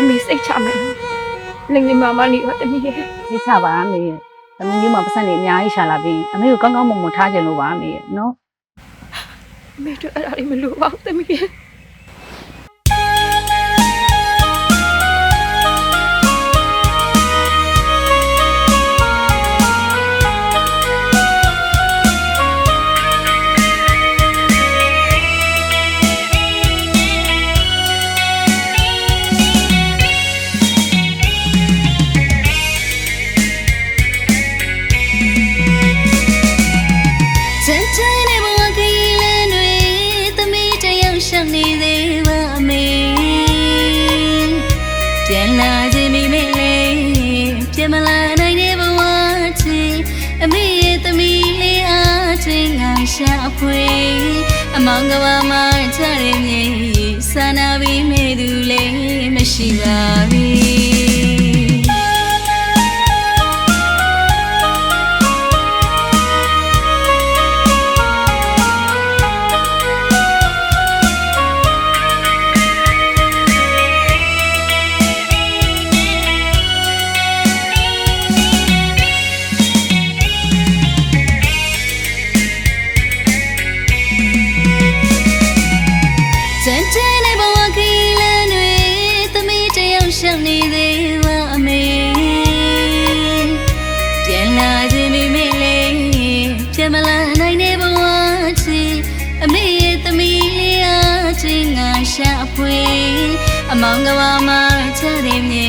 သမီးစိတ်ချမယ်လင်ငယ်မမလေးပါသမီးရဲ့စိတ်ချပါအမေရဲ့သမီးမျိုးမှာပတ်စံနေအများကြီးရှာလာပြီးအမေကိုကောင်းကောင်းမွန်မွန်ထားကြလို့ပါအမေရဲ့နော်အမေတို့အဲ့ဒါလေးမလိုပါဘူးသမီးရဲ့ပြန်လာခြင်းမိမေလေးပြန်မလာနိုင်တဲ့ဘဝချီအမေရဲ့သမီးလေးအားချင်းငါရှာဖွေအမောင်ကဘာမှချရမြေစာနာပြီးမေသူလေးမရှိပါဘူးရှောင်းနေသေးပါအမေပြန်လာခြင်းမိမေလေးပြန်မလာနိုင်တဲ့ဘဝချီအမေရဲ့သမီးလေးအားချင်းငါရှာဖွေအမောင်ကဘာမှချတဲ့မြေ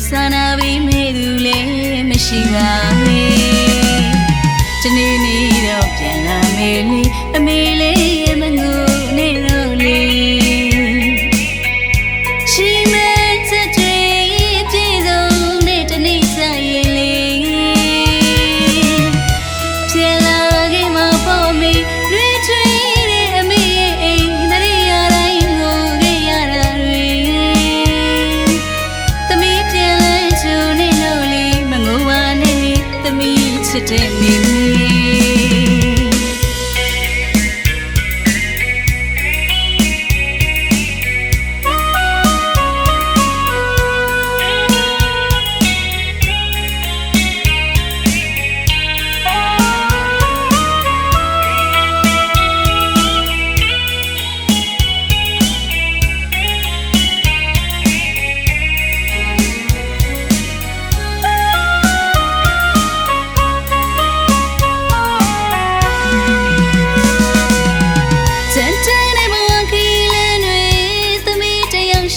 စာနာပြီးမေသူလေးမရှိပါဘူးတနေ့နေ့တော့ပြန်လာမေလေးအမေလေးရဲ့မငူနေတော့လေတဲ့မိမိ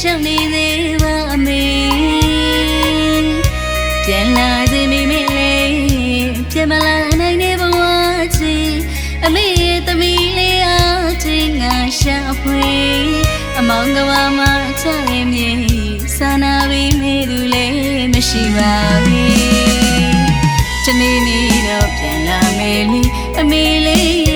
ရှောင်းနေသေးပါအမေပြန်လာခြင်းမိမေလေးပြန်မလာနိုင်တဲ့ဘဝချီအမေရဲ့သမီးလေးအားချင်းငါရှာဖွေအမောင်ကဘာမှချရင်မြေစာနာပြီးမေသူလေးမရှိပါဘူးတနေ့နေ့တော့ပြန်လာမေလေးအမေလေး